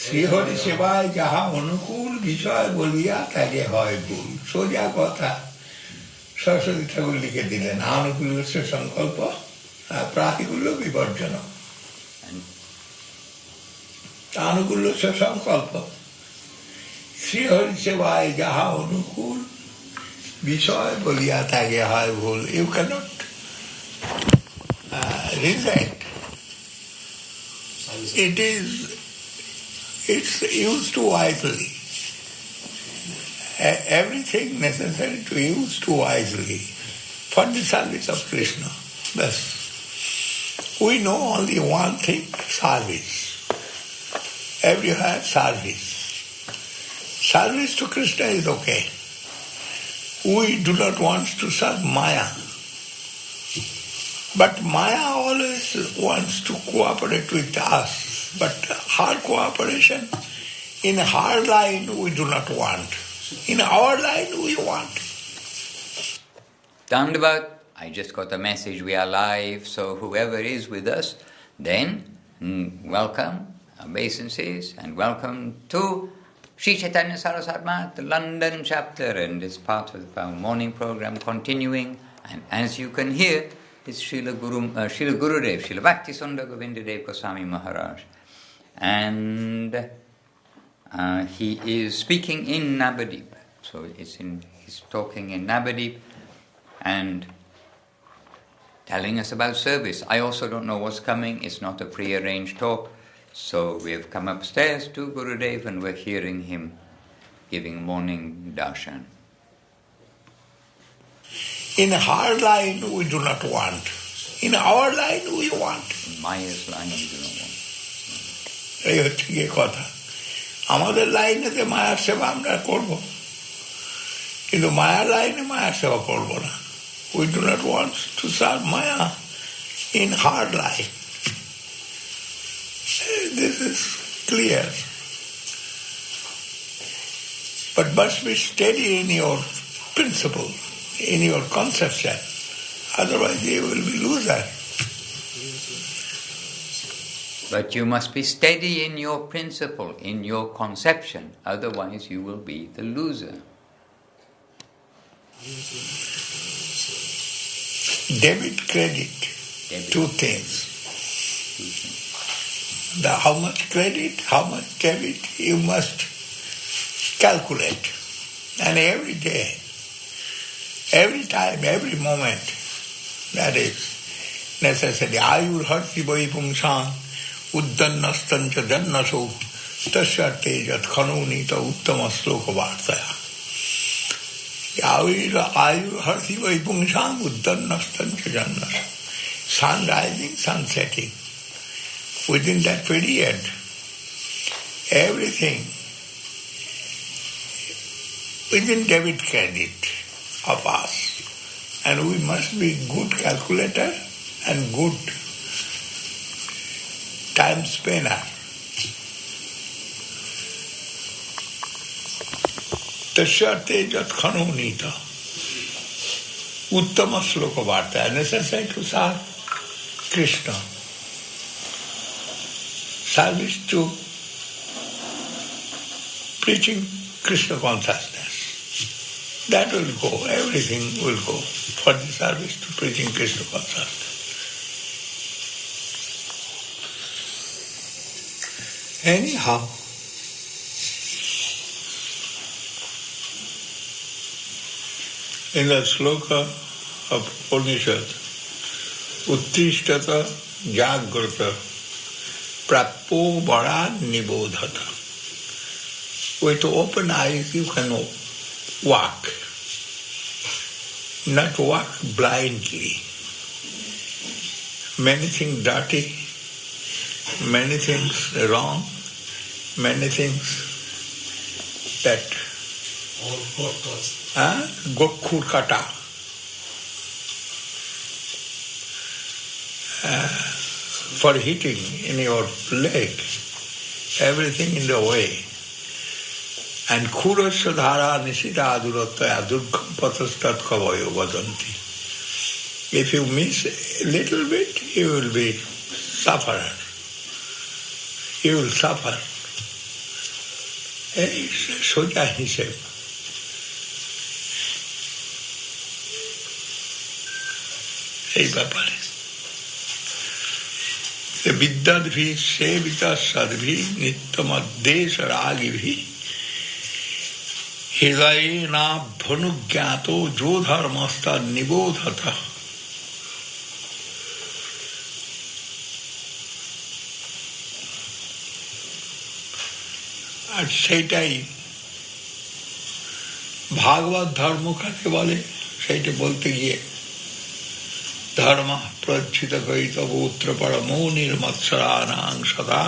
শ্রীহরি সেবায় যাহা অনুকূল বিষয় বলিয়া তাকে হয় ভুল। সোজা কথা সরস্বতী ঠাকুর লিখে দিলেন, আনুকূল্য সংকল্প প্রাতিকূল্য বিবর্জন। আনুকূল্য সংকল্প শ্রীহরি সেবায় যাহা অনুকূল বিষয় বলিয়া তাকে হয় ভুল। You can't reject it's used too wisely. Everything necessary to use too wisely for the service of Krishna. Thus, we know only one thing, service. Everywhere service. Service to Krishna is okay. We do not want to serve Maya. But Maya always wants to cooperate with us. But her cooperation, in her line we do not want. In our line we want. Dandavat, I just got a message, we are live, so whoever is with us, then welcome, obeisances, and welcome to Sri Chaitanya Saraswati Math, the London chapter, and this part of our morning program continuing. And as you can hear, it's Srila Gurudev, Srila Bhakti Sundar Govindadev Goswami Maharaj. And he is speaking in Navadip. So he's talking in Navadip and telling us about service. I also don't know what's coming. It's not a pre-arranged talk. So we have come upstairs to Gurudev and we're hearing him giving morning darshan. In her line we do not want. In our line we want. In Maya's line we do not want. এই হচ্ছে গিয়ে কথা। আমাদের লাইনেতে মায়ার সেবা আমরা করব, কিন্তু মায়ার লাইনে মায়ার সেবা করব না। We do not want to serve Maya in her line. This is clear. But must be steady in your principle, in your conception. Otherwise you will be loser. But you must be steady in your principle, in your conception. Otherwise you will be the loser. Debit, credit, two things. How much credit, how much debit, you must calculate. And every day, every time, every moment, that is necessary. Ayur harti vai pungshan uddannastancha jannaso tasyate jat khanunita uttama sloka vartaya. Ayur harti vai pungshan uddannastancha jannaso. Sun rising, sun setting. Within that period, everything within debit credit of us. And we must be good calculator and good time spender. Tasyate jat khanunita uttama sloka vartaya. Necessary to serve Krishna. Service to preaching Krishna consciousness. That will go, everything will go for the service to preaching Krishna consciousness. Anyhow, in the sloka of Upanishad, Uttishtata Jagrata Prapo Vara Nibodhata. With open eyes you can walk, not walk blindly. Many things dirty, many things wrong, many things that Gokhur Kata. For hitting in your leg, everything in the way. And Kurasya Dhara Nishita Adurataya Durgam Patastat Kavayo Vadanti. If you miss a little bit, you will be sufferer. You will suffer. এই সোজা হিসেব। এই ব্যাপারে বিদ্যাদ্ভি সেবিতা সদ্ভি নিত্যমদ্দেশ রাগিভি হৃদয়ে নাভ্যনুজ্ঞাত যো ধর্মস্তাদ নিবোধত। আর সেইটাই ভাগবত ধর্ম কাকে বলে সেইটা বলতে গিয়ে ধর্ম প্রচ্ছিত কৈতবূত্র পরমো নির্মৎসরানাং সদা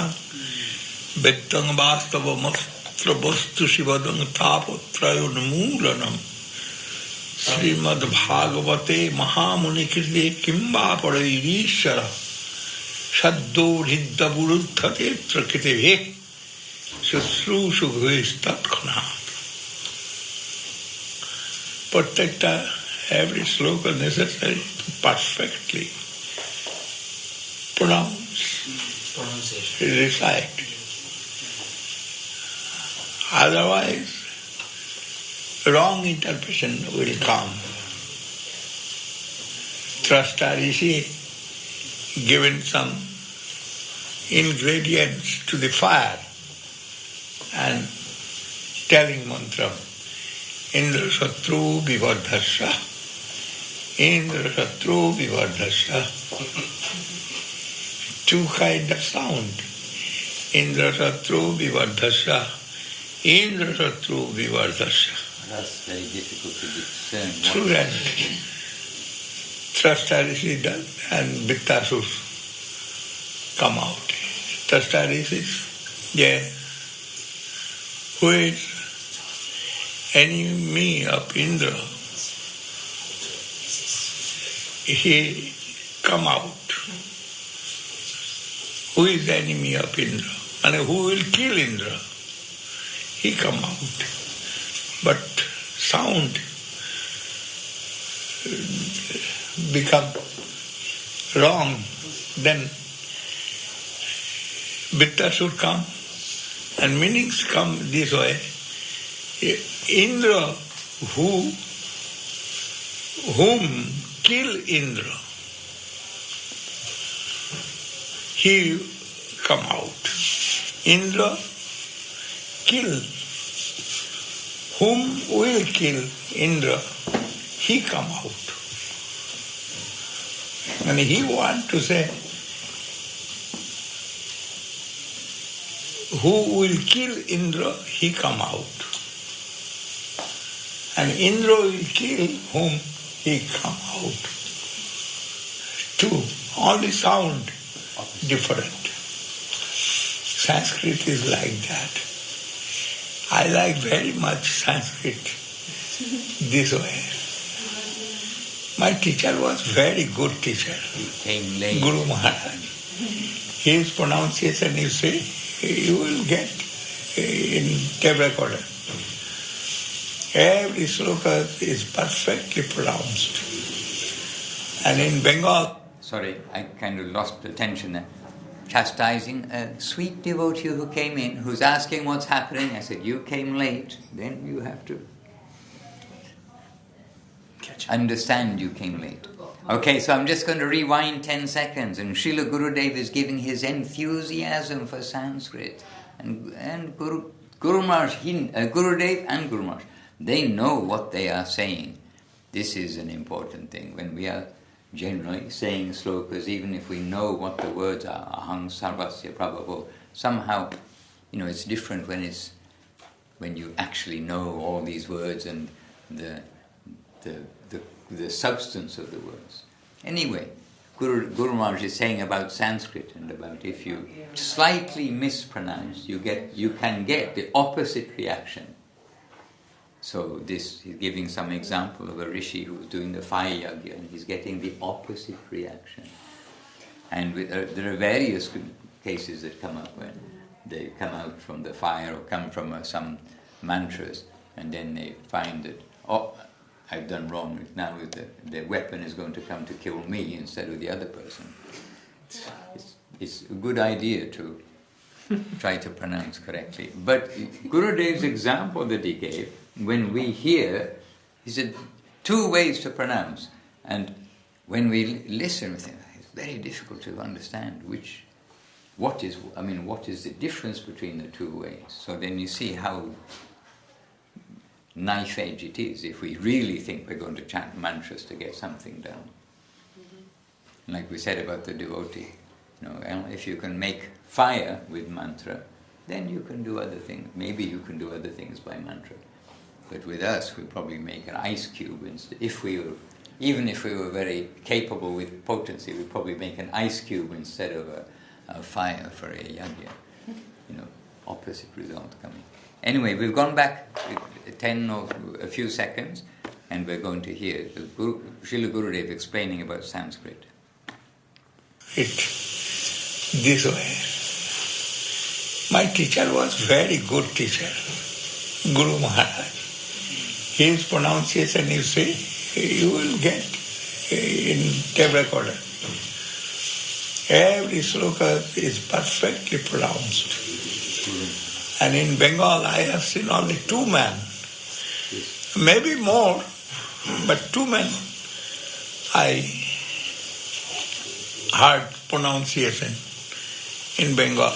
বেত্তং বাস্তব মস্ত্র বস্তু শিবদং তাপত্রয়োন্মূলনম শ্রীমদ্ ভাগবতে মহামুনিকৃতে কিংবা পরৈরীশ্বর সদ্যো হৃদ্যবুরুদ্ধতে প্রকৃতিভে শুশ্রূষু ভূয়স্তৎক্ষণাৎ। প্রত্যেকটা every sloka necessary to perfectly recite. Otherwise, wrong interpretation will come. Trasta Rishi given some ingredients to the fire and telling mantra, Indra Satru Vivardhasya, Indra Satru Vivardhasya. Two kind of sound. Indra Satru Vivardhasya, Indra Satru Vivardhasya. That's very difficult to discern. True that. Trasta Rishi does and Vittasur come out. Trasta Rishi, yeah. Who is enemy of Indra, he come out. Who is enemy of Indra? And who will kill Indra? He come out. But sound become wrong, then Vittasur come and meanings come this way. Indra, whom kill Indra, he come out. Indra kill. Whom will kill Indra, he come out. And he want to say, who will kill Indra, he come out. And Indra will kill whom, he come out. Two, only sound different. Sanskrit is like that. I like very much Sanskrit this way. My teacher was very good teacher, Guru Maharaj. His pronunciation, you see, you will get in tape recorder. Every sloka is perfectly pronounced. And in Bengal... Sorry, I kind of lost attention there. Chastising a sweet devotee who came in, who's asking what's happening. I said, you came late, then you have to understand you came late. Okay, so I'm just going to rewind 10 seconds, and Srila Gurudev is giving his enthusiasm for Sanskrit. And Guru Maharaj, Gurudev and Guru Maharaj, they know what they are saying. This is an important thing. When we are generally saying slokas, even if we know what the words are, aham sarvasya prabhavo, somehow, it's different when you actually know all these words and the substance of the words. Anyway, Guru Maharaj is saying about Sanskrit and about if you slightly mispronounce, you can get the opposite reaction. So he's giving some example of a rishi who's doing the fire yagya and he's getting the opposite reaction. And there are various cases that come up when they come out from the fire or come from some mantras and then they find that, I've done wrong, now the weapon is going to come to kill me instead of the other person. It's a good idea to try to pronounce correctly. But Gurudev's example that he gave, when we hear, he said 2 ways to pronounce. And when we listen, we think it's very difficult to understand what is the difference between the 2 ways. So then you see how knife edge it is if we really think we're going to chant mantras to get something done. Like we said about the devotee, if you can make fire with mantra, then you can do other things. Maybe you can do other things by mantra. But with us, we probably make an ice cube instead. Even if we were very capable with potency, we'd probably make an ice cube instead of a fire for a yajna. Opposite result coming. Anyway, we've gone back 10 or a few seconds, and we're going to hear Srila Gurudev explaining about Sanskrit. This way. My teacher was very good teacher, Guru Maharaj. His pronunciation, you see, you will get in tape recorder. Every sloka is perfectly pronounced. And in Bengal, I have seen only 2 men, maybe more, but 2 men I heard pronunciation in Bengal.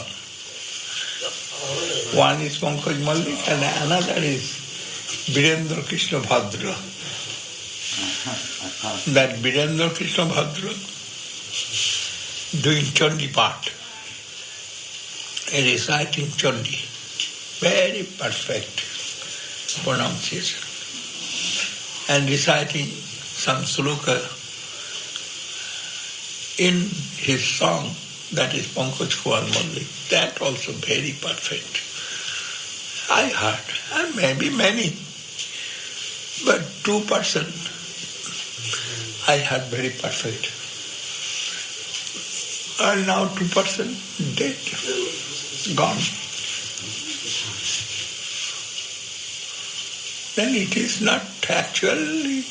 One is Pankaj Mallik and another is Virendra Krishna Bhadra. That Virendra Krishna Bhadra doing Chandi part, reciting Chandi. Very perfect pronunciation. And reciting some sloka in his song, that is Pankaj Kumar Mallik, that also very perfect. I heard, and maybe many, but 2% I heard very perfect. And now 2% dead, gone. Then it is not actually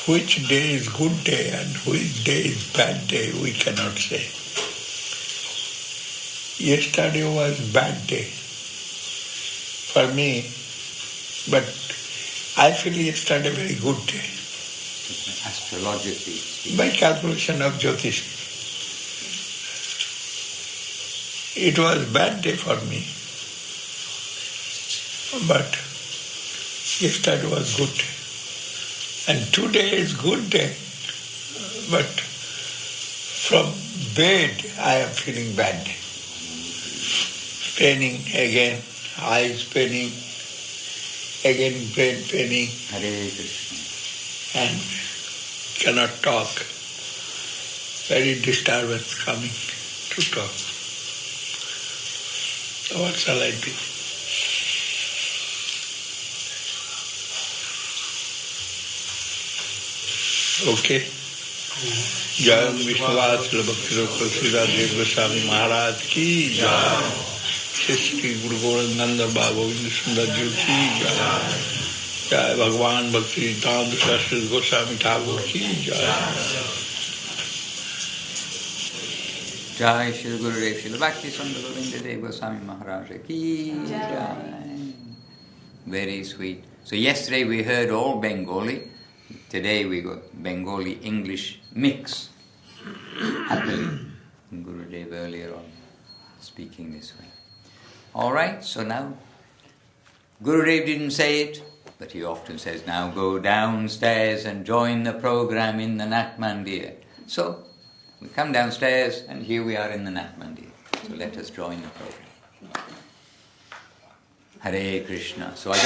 which day is good day and which day is bad day, we cannot say. Yesterday was bad day for me, but I feel yesterday very good day. Astrologically. By calculation of Jyotish. It was bad day for me, but yesterday was good day. And today is good day, but from bed I am feeling bad. Paining again, eyes paining, again brain paining, and cannot talk. Very disturbance coming to talk. So what shall I do? Okay. Jai Vishwas Bhakti Srila Madhusudan Maharaj ki jai. Shri Guru Govinda Baba Govinda Sundar Ji ki jai. Jai Bhagwan Bhakti Siddhanta Saraswati Goswami Thakur ki jai. Jai Shri Gurudev Srila Bhakti Sundar Govinda Dev Goswami Maharaj ki jai. Very sweet. So yesterday we heard all Bengali. Today we got Bengali-English mix. Happily. Gurudev earlier on speaking this way. All right, so now Gurudev didn't say it, but he often says, now go downstairs and join the program in the Nat Mandir. So we come downstairs and here we are in the Nat Mandir. So let us join the program. Hare Krishna. So I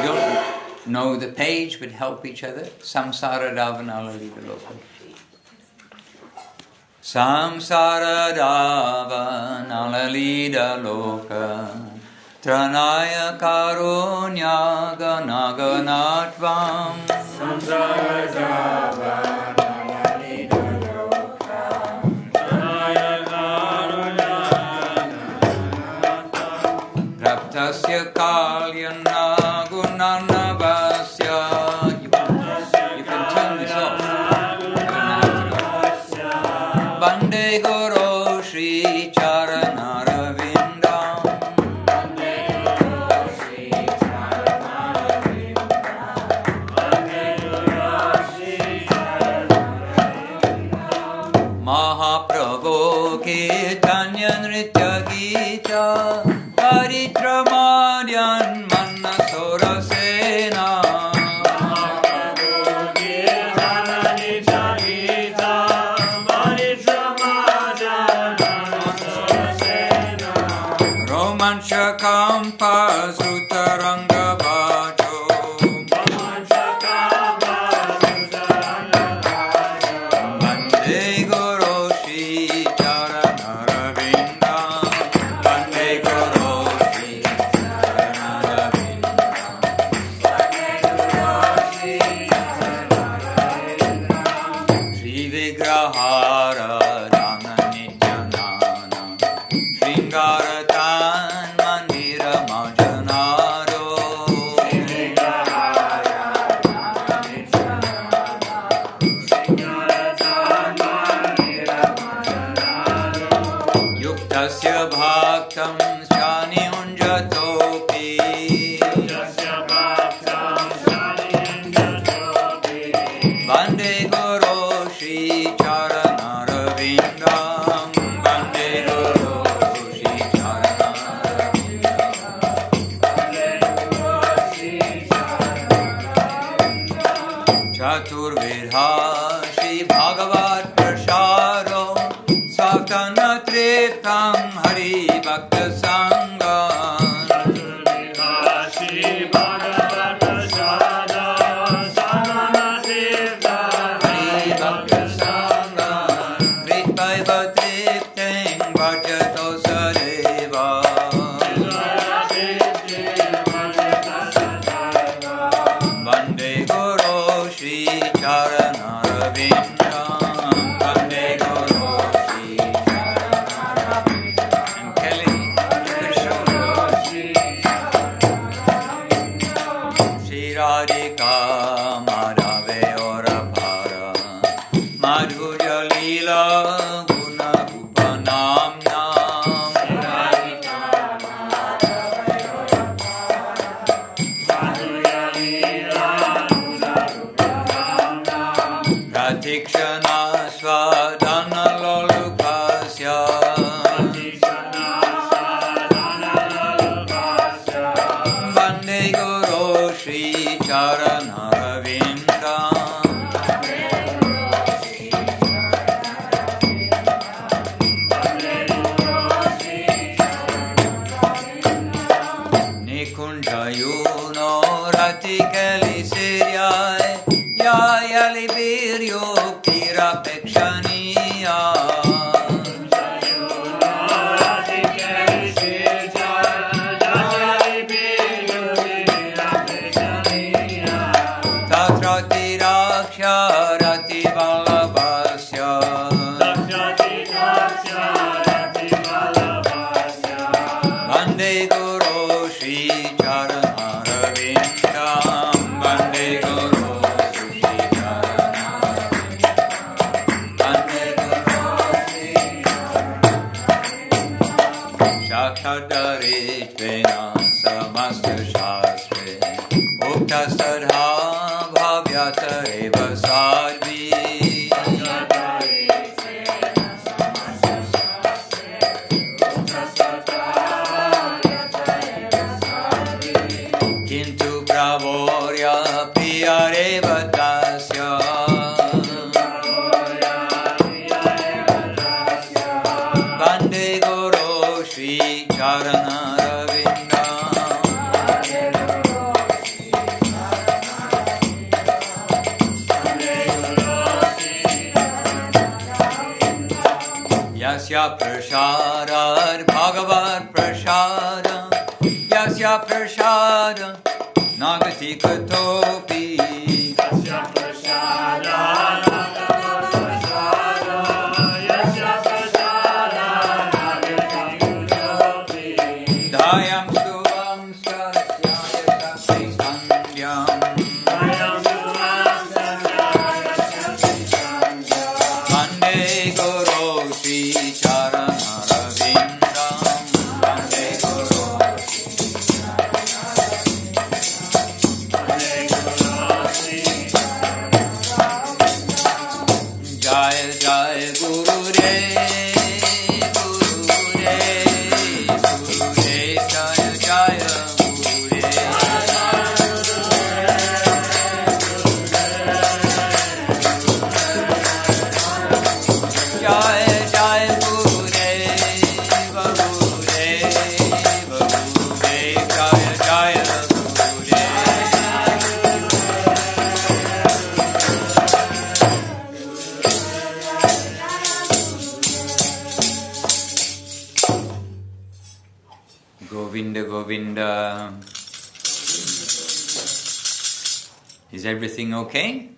don't know the page, but help each other. Samsara Ravanala Lila Loka. Samsara Ravanala Lila Loka. Tranaya Karunya Ganaganatvam. Samsara Ravanala Lila Loka. Tranaya Karunya Ganaganatvam. Praptasya Kalyana Gunana. You can turn this off. Bande Guru nritya gita paritramadyan manasora sena Romanchakampa Sutaranga Bhajo Vande Guru Shri Charanaravinda Vande Guru Shri Charanaravinda Shri Vigrahara Dana Nityanana Shringaratan Mandira Majanaro Yuktasya Bhaktam Shani Unjatopi Vande Guru Shri Charanarvindam Vande Guru Shri Charanarvindam Chaturvidha Shri Bhagavat Prasharo Saftana Triptam Hari Bhakta Sangha Vande Guru Shri Charanarvindam Vande Guru Shri Charanarvindam And Kelly, Shri Radhika Madhave Ora Bhara Madhurya Leela Guna Upanam Nam Pratikshana Swadhana Lolukasya Vande Guru Shri Charanarvindam Nikunjayuno Ratikali Siryai Yayali Viryo Pirapekshaniya Tatrati Raksha Rati Vallabhasya Vande Guru Shri Charanarvindam Vande Guru Shri Charanarvindam Vande Guru Shri Shakshadarittvena Samasta Shastre Uktasadha Bhavyasareva Sadvi Kintu Pravorya Priyareva Tasya Vande Guru Shri Charanarvindam Yasya Prashadar Bhagavat Prashadam Yasya Prashadam Nagati Katopi Dayam Subham Sasyaya Sakti Sandhyam Vande Guru Shri Charanarvindam Vande Guru Shri Charanarvindam Govinda, Govinda. Is everything okay?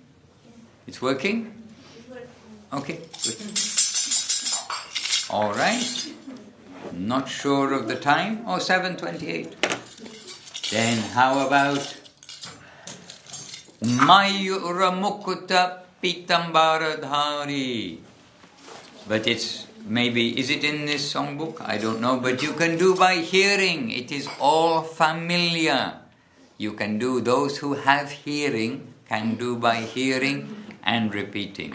It's working? Okay, good. All right. Not sure of the time. Oh, 7:28. Then how about Mayura Mukuta Pitambaradhari? But it's maybe, is it in this songbook? I don't know. But you can do by hearing. It is all familiar. You can do, those who have hearing can do by hearing and repeating.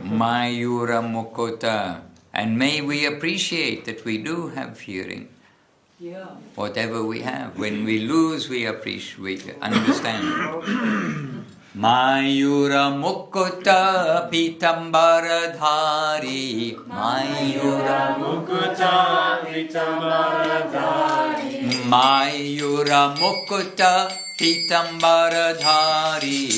Mayura Mukota. And may we appreciate that we do have hearing. Yeah. Whatever we have. When we lose, we appreciate, we understand. Mayura Mukota Pitambaradhari. Mayura Mukuta Pitambaradhari. Mayura Mukuta Pitambaradhari.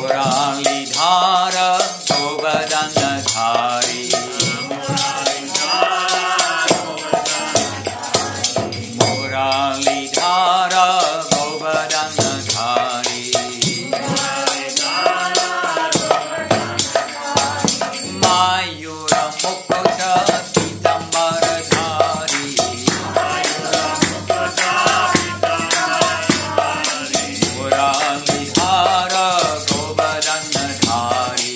Muralidhara Govardhanadhari. Muralidhara Govardhanadhari. Mayura Mukuta Pitambaradhari. Muralidhara Govardhanadhari.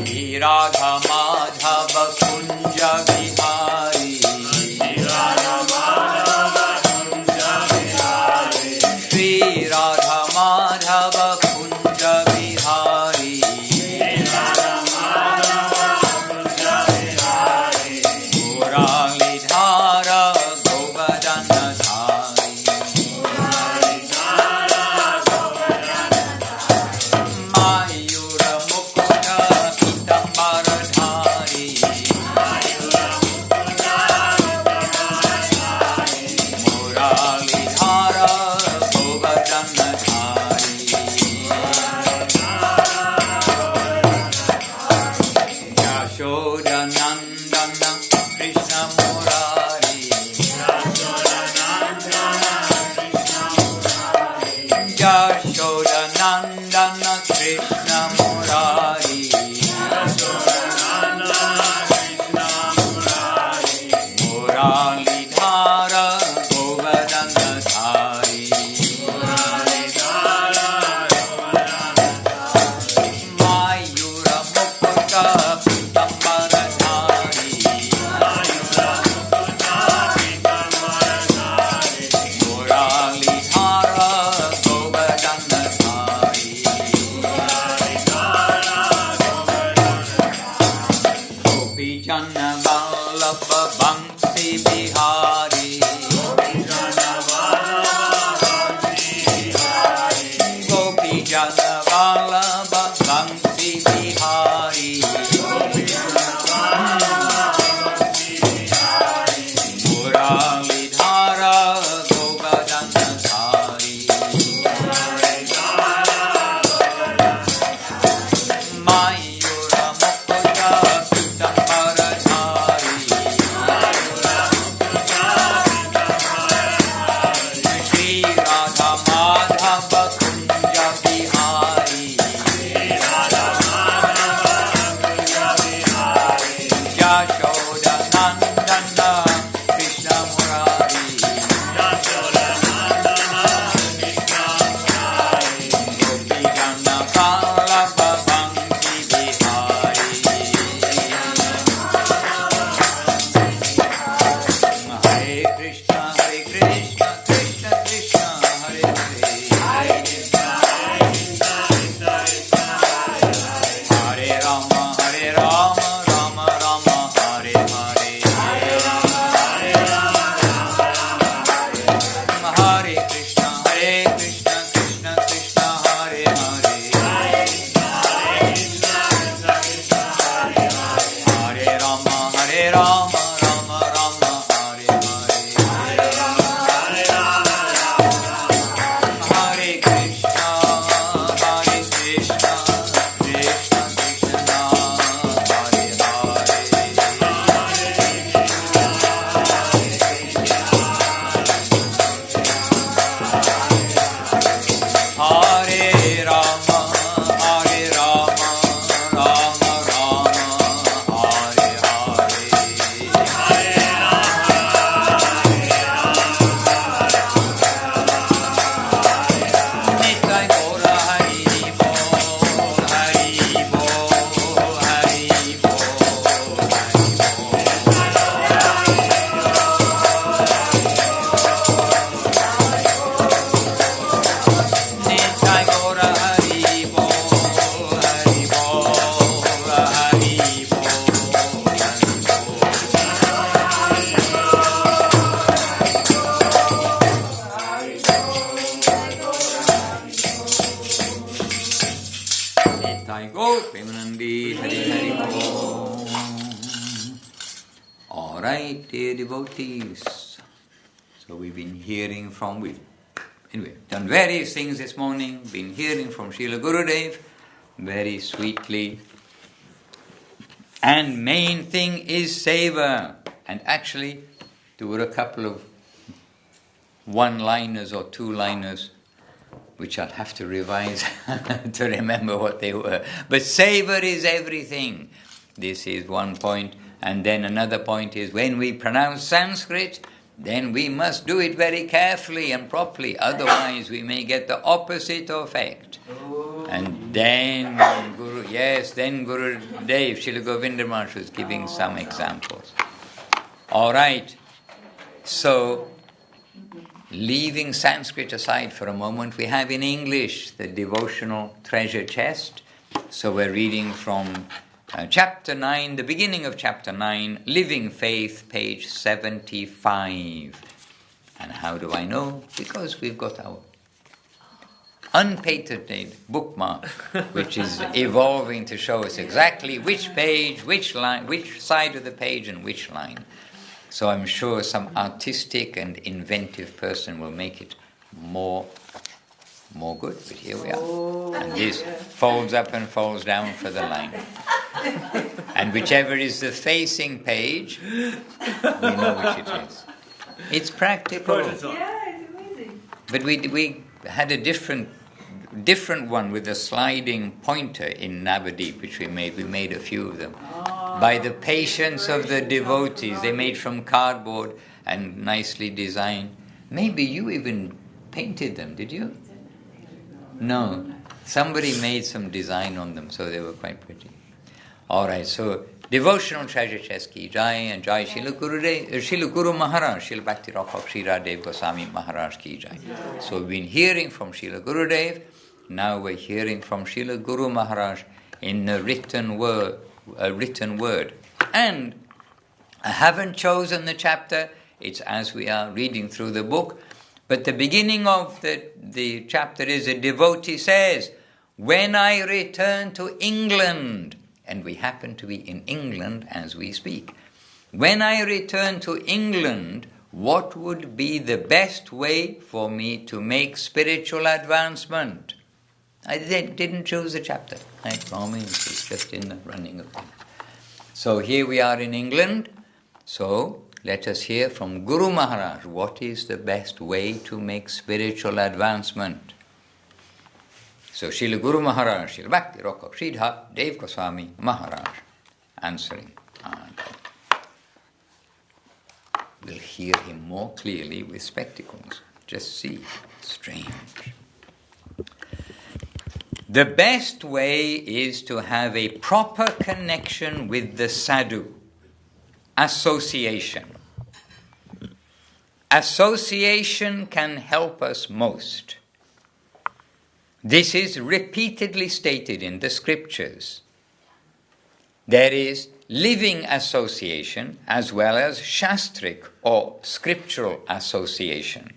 Shri Radha Madhava Kunja Vihari. Shri Radha Madhava Kunja Vihari. Muralidhara Govardhanadhari. Mayura Mukuta Pitambaradhari. Muralidhara Govardhanadhari. Yashodanandana Krishna Murari. Yashodanandana Krishna Murari. Muralidhara Govardhanadhari. Mayura Mukuta Pitambaradhari. Muralidhara Govardhanadhari. Nitai Gaur Premanandi Hari Hari Om. All right, dear devotees. So we've been hearing from, anyway, done various things this morning, been hearing from Srila Gurudev, very sweetly. And main thing is seva. And actually, there were a couple of one-liners or two-liners, which I'll have to revise to remember what they were. But savor is everything. This is one point. And then another point is when we pronounce Sanskrit, then we must do it very carefully and properly. Otherwise, we may get the opposite effect. And then Guru Dev, Srila Govinda Maharaj was giving some examples. All right. So, leaving Sanskrit aside for a moment, we have in English the devotional treasure chest. So we're reading from chapter 9, the beginning of chapter 9, Living Faith, page 75. And how do I know? Because we've got our unpatented bookmark, which is evolving to show us exactly which page, which line, which side of the page and which line. So I'm sure some artistic and inventive person will make it more good. But here we are. And this folds up and folds down for the line. And whichever is the facing page, we know which it is. It's practical. Yeah, it's amazing. But we had a different one with a sliding pointer in Navadip, which we made. We made a few of them. By the patience of the devotees. They made from cardboard and nicely designed. Maybe you even painted them, did you? No. Somebody made some design on them, so they were quite pretty. All right, so devotional treasure chest ki jai, and jai Srila Guru Maharaj, Srila Bhakti Rakha Srila Dev Goswami Maharaj ki jai. So we've been hearing from Srila Gurudev. Now we're hearing from Srila Guru Maharaj in a written word. And I haven't chosen the chapter. It's as we are reading through the book. But the beginning of the chapter is a devotee says, when I return to England, and we happen to be in England as we speak, when I return to England, what would be the best way for me to make spiritual advancement? I didn't choose a chapter. I promise, it's just in the running of things. So here we are in England. So let us hear from Guru Maharaj, what is the best way to make spiritual advancement? So Srila Guru Maharaj, Srila Bhakti Rakha Sridhar Dev Goswami Maharaj answering. And we'll hear him more clearly with spectacles. Just see. Strange. The best way is to have a proper connection with the sadhu. Association. Association can help us most. This is repeatedly stated in the scriptures. There is living association as well as shastric or scriptural association.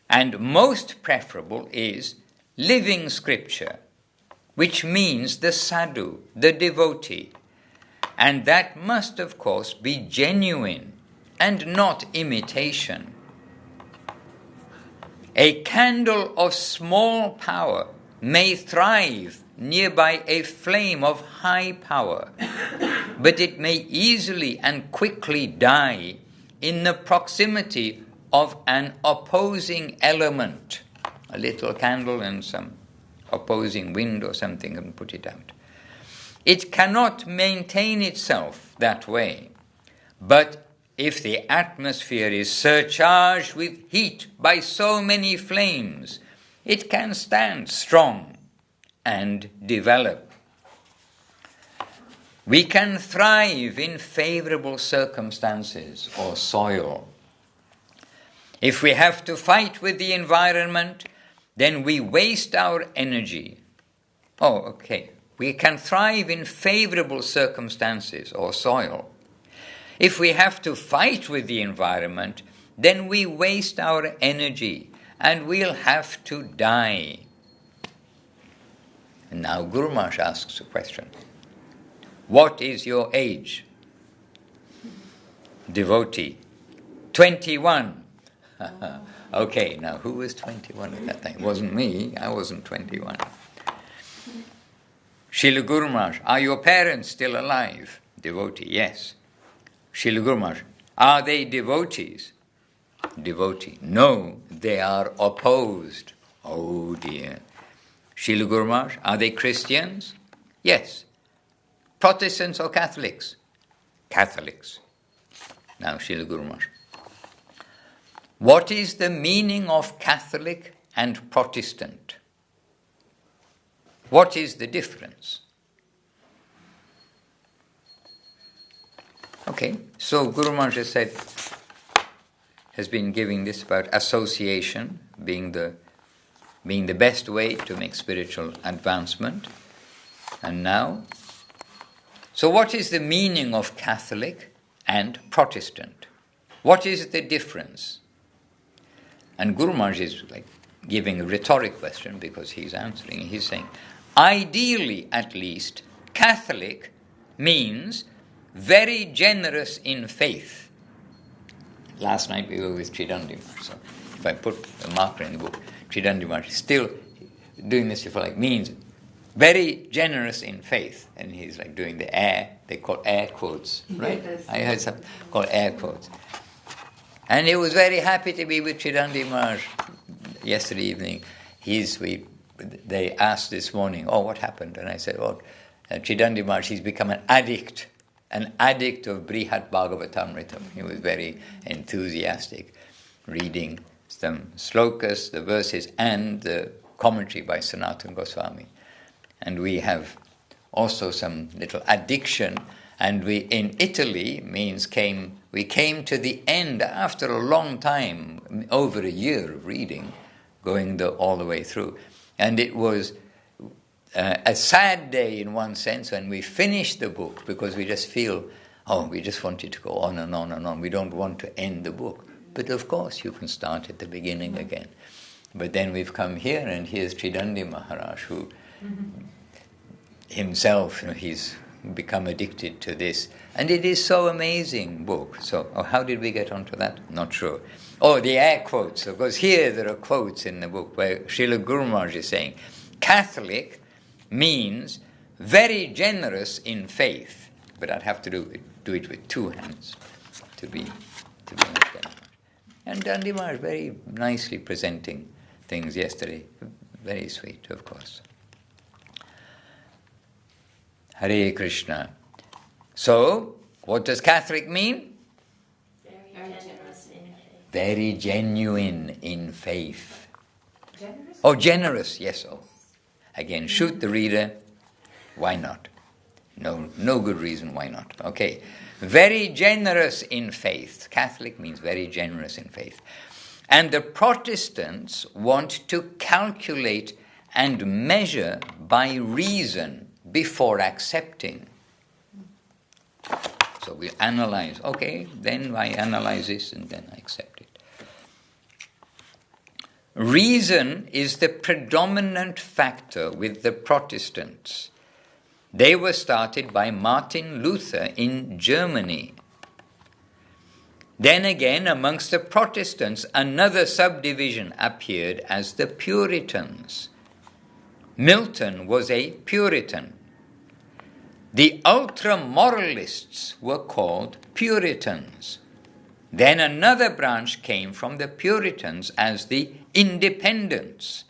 And most preferable is living scripture, which means the sadhu, the devotee. And that must, of course, be genuine and not imitation. A candle of small power may thrive nearby a flame of high power, but it may easily and quickly die in the proximity of an opposing element. A little candle and some opposing wind or something and put it out. It cannot maintain itself that way, but if the atmosphere is surcharged with heat by so many flames, it can stand strong and develop. We can thrive in favorable circumstances or soil. If we have to fight with the environment, then we waste our energy. We can thrive in favorable circumstances or soil. If we have to fight with the environment, then we waste our energy and we'll have to die. And now Guru Maharaj asks a question. What is your age? Devotee. 21. Okay, now who was 21 at that time? It wasn't me, I wasn't 21. Srila Guru Maharaj, are your parents still alive? Devotee, yes. Srila Guru Maharaj, are they devotees? Devotee, no, they are opposed. Oh dear. Srila Guru Maharaj, are they Christians? Yes. Protestants or Catholics? Catholics. Now Srila Guru Maharaj, what is the meaning of Catholic and Protestant? What is the difference? Okay, so Guru Maharaj has been giving this about association being the best way to make spiritual advancement. And now, so what is the meaning of Catholic and Protestant? What is the difference? And Guru Maharaj is giving a rhetoric question because he's answering. He's saying, ideally at least, Catholic means very generous in faith. Last night we were with Tridandi Maharaj, so if I put a marker in the book, Tridandi Maharaj is still doing this, means very generous in faith. And he's doing the air, they call air quotes, right? Yes. I heard some called air quotes. And he was very happy to be with Tridandi Maharaj yesterday evening. They asked this morning, what happened? And I said, Tridandi Maharaj, he's become an addict of Brihat Bhagavatamritam. He was very enthusiastic, reading some slokas, the verses, and the commentary by Sanatana Goswami. And we have also some little addiction. And we in Italy we came to the end after a long time, over a year of reading, going all the way through. And it was a sad day in one sense when we finished the book, because we just feel, we just want it to go on and on and on. We don't want to end the book. But of course you can start at the beginning again. But then we've come here, and here's Tridandi Maharaj, who himself, he's become addicted to this. And it is so amazing book. So how did we get onto that? Not sure. The air quotes. Because here there are quotes in the book where Srila Guru Maharaj is saying, Catholic means very generous in faith. But I'd have to do it with two hands to be understood. And Dandi Maharaj very nicely presenting things yesterday. Very sweet, of course. Hare Krishna. So, what does Catholic mean? Very generous in faith. Very genuine in faith. Generous? Generous, yes. Again, shoot the reader. Why not? No good reason why not. Okay. Very generous in faith. Catholic means very generous in faith. And the Protestants want to calculate and measure by reason before accepting. So we analyze, then I analyze this and then I accept it. Reason is the predominant factor with the Protestants. They were started by Martin Luther in Germany. Then again, amongst the Protestants, another subdivision appeared as the Puritans. Milton was a Puritan. The ultra-moralists were called Puritans. Then another branch came from the Puritans as the Independents.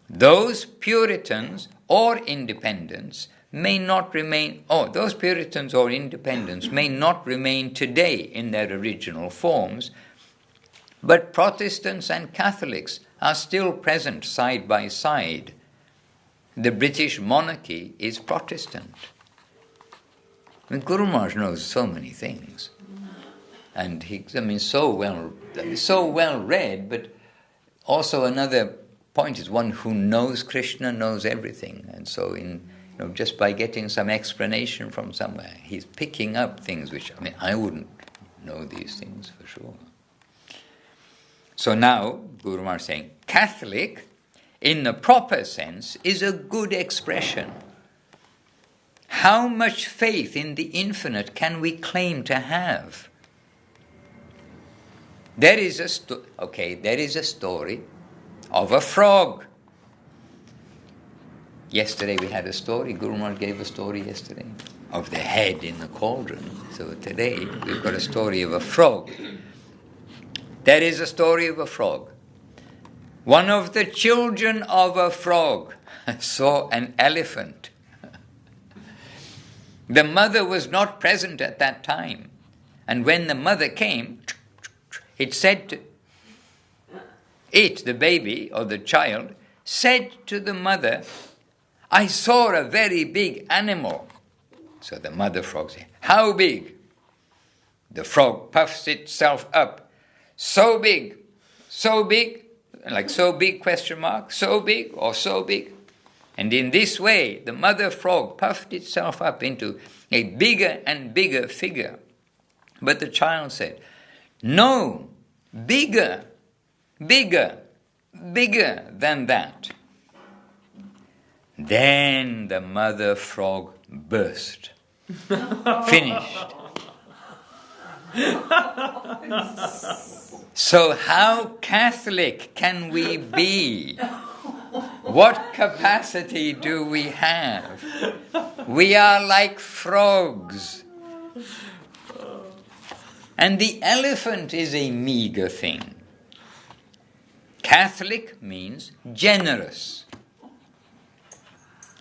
Those Puritans or Independents may not remain, those Puritans or Independents may not remain today in their original forms, but Protestants and Catholics are still present side by side. The British monarchy is Protestant. Guru Maharaj knows so many things. And so well read, but also another point is one who knows Krishna knows everything. And so just by getting some explanation from somewhere, he's picking up things which, I wouldn't know these things for sure. So now, Guru Maharaj is saying, Catholic in the proper sense, is a good expression. How much faith in the infinite can we claim to have? There is a story of a frog. Yesterday we had a story, Guru Maharaj gave a story yesterday, of the head in the cauldron. So today we've got a story of a frog. There is a story of a frog. One of the children of a frog saw an elephant. The mother was not present at that time. And when the mother came, it said to it, the baby or the child, said to the mother, I saw a very big animal. So the mother frog said, how big? The frog puffs itself up. So big, like so big question mark, so big or so big. And in this way, the mother frog puffed itself up into a bigger and bigger figure. But the child said, no, bigger than that. Then the mother frog burst. Finished. So how Catholic can we be? What capacity do we have? We are like frogs. And the elephant is a meager thing. Catholic means generous.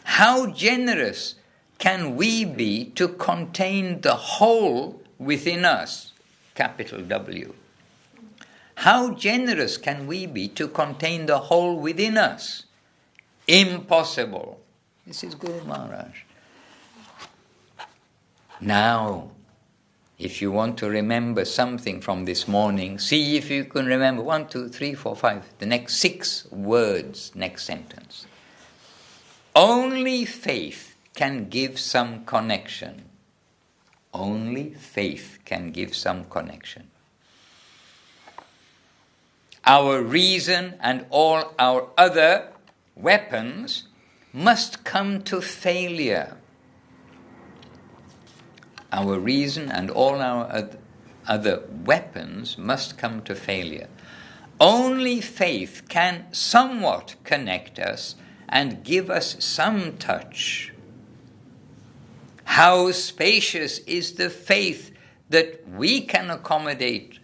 How generous can we be to contain the whole within us? Capital W. How generous can we be to contain the whole within us? Impossible. This is Guru Maharaj. Now, if you want to remember something from this morning, see if you can remember 1, 2, 3, 4, 5, the next 6 words, next sentence. Only faith can give some connection. Only faith can give some connection. Our reason and all our other weapons must come to failure. Our reason and all our other weapons must come to failure. Only faith can somewhat connect us and give us some touch. How spacious is the faith that we can accommodate?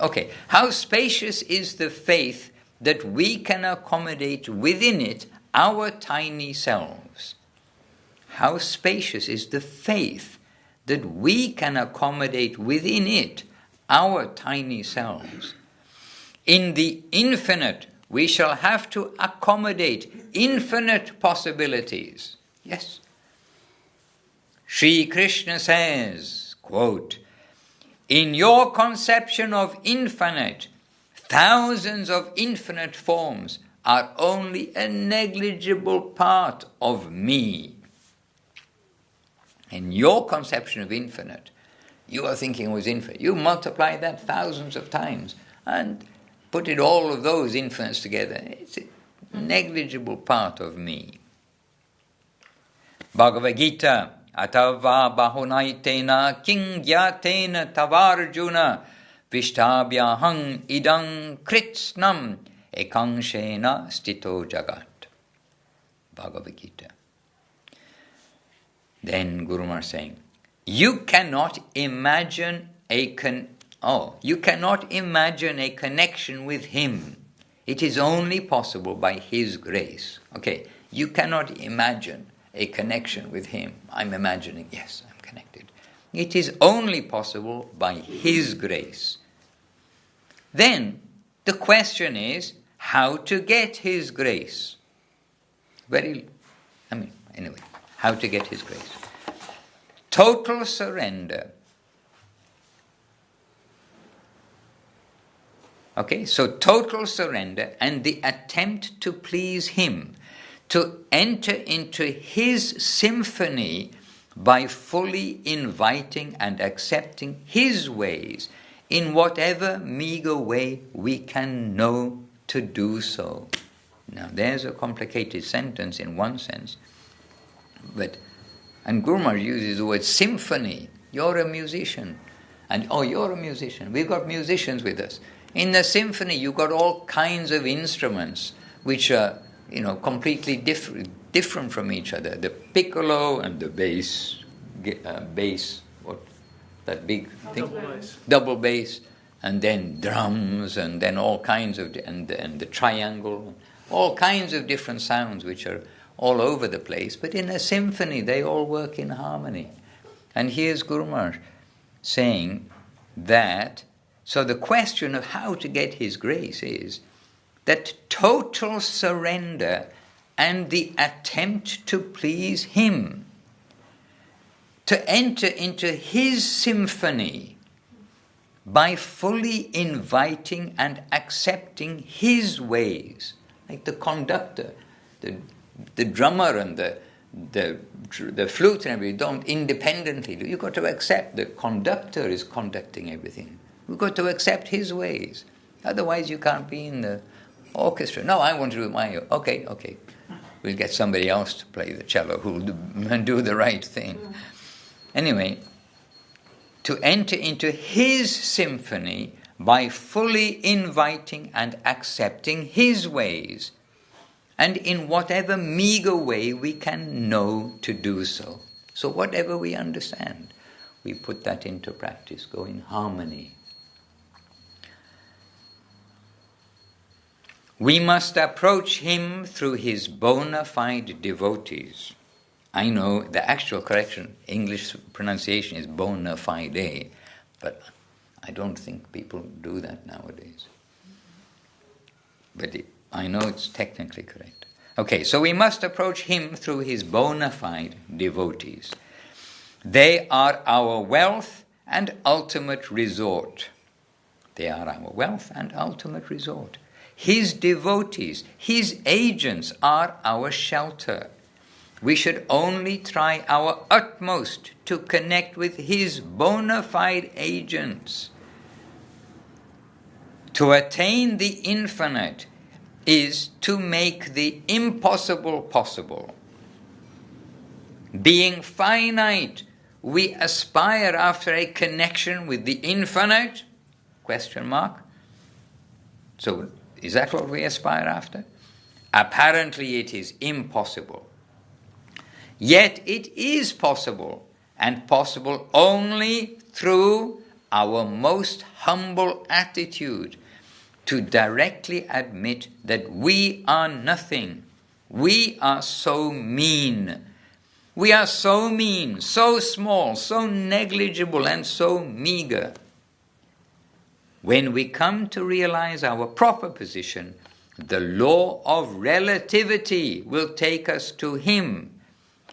Okay. How spacious is the faith that we can accommodate within it our tiny selves? How spacious is the faith that we can accommodate within it our tiny selves? In the infinite, we shall have to accommodate infinite possibilities. Yes. Sri Krishna says, quote, in your conception of infinite, thousands of infinite forms are only a negligible part of me. In your conception of infinite, you are thinking it was infinite. You multiply that thousands of times and put it all of those infinites together. It's a negligible part of me. Bhagavad Gita, atava bahunaitena king gyatena tavarjuna vishtabhyahang idang kritsnam ekanshena stito jagat. Bhagavad Gita. Then Guru Maharaj saying, you cannot imagine a connection with him. It is only possible by his grace. Okay, you cannot imagine a connection with him. I'm imagining, yes, I'm connected. It is only possible by his grace. Then the question is how to get his grace. How to get his grace. Total surrender. Okay, so total surrender and the attempt to please him, to enter into his symphony by fully inviting and accepting his ways in whatever meager way we can know to do so. Now there's a complicated sentence in one sense, and Guru Maharaj uses the word symphony. You're a musician. And you're a musician. We've got musicians with us. In the symphony, you've got all kinds of instruments which are, completely different from each other. The piccolo and the bass, that big thing? Double bass. And then drums, and then all kinds of, and the triangle, all kinds of different sounds which are all over the place. But in a symphony, they all work in harmony. And here's Guru Maharaj saying that, so the question of how to get his grace is that total surrender and the attempt to please him, to enter into his symphony by fully inviting and accepting his ways, like the conductor, the drummer and the flute and everything don't independently do. You've got to accept the conductor is conducting everything. You've got to accept his ways. Otherwise you can't be in the orchestra. No, I want to do my own. Okay. We'll get somebody else to play the cello who'll do the right thing. Anyway, to enter into his symphony by fully inviting and accepting his ways, and in whatever meager way we can know to do so. So whatever we understand, we put that into practice, go in harmony. We must approach him through his bona fide devotees. I know the actual correction, English pronunciation is bona fide, but I don't think people do that nowadays. But I know it's technically correct. Okay, so we must approach him through his bona fide devotees. They are our wealth and ultimate resort. They are our wealth and ultimate resort. His devotees, his agents are our shelter. We should only try our utmost to connect with his bona fide agents. To attain the infinite is to make the impossible possible. Being finite, we aspire after a connection with the infinite? ? So, is that what we aspire after? Apparently it is impossible. Yet it is possible, and possible only through our most humble attitude to directly admit that we are nothing. We are so mean. We are so mean, so small, so negligible, and so meager. When we come to realize our proper position, the law of relativity will take us to him.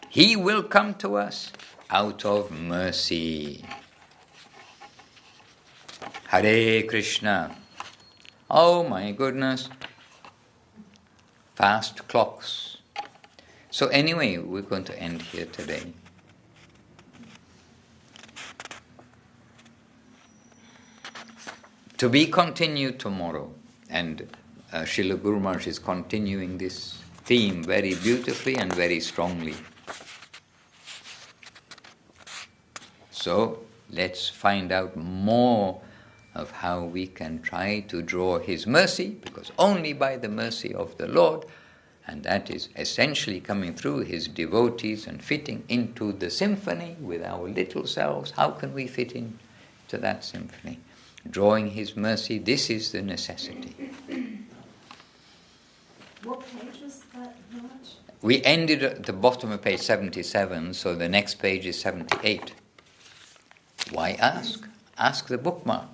He will come to us out of mercy. Hare Krishna. Oh my goodness. Fast clocks. So anyway, we're going to end here today. To be continued tomorrow. And Srila Guru Maharaj is continuing this theme very beautifully and very strongly. So let's find out more of how we can try to draw his mercy, because only by the mercy of the Lord, and that is essentially coming through his devotees and fitting into the symphony with our little selves. How can we fit into that symphony? Drawing his mercy, this is the necessity. What page was that, Maharaj? We ended at the bottom of page 77, so the next page is 78. Why ask? Ask the bookmark.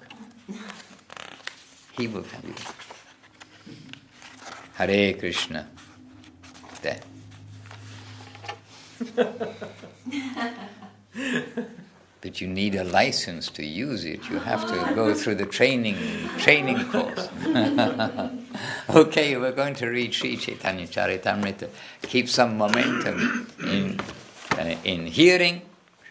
He will tell you. Hare Krishna. There. But you need a license to use it. You have to go through the training course. Okay, we're going to read Sri Chaitanya Charitamrita. Keep some momentum in hearing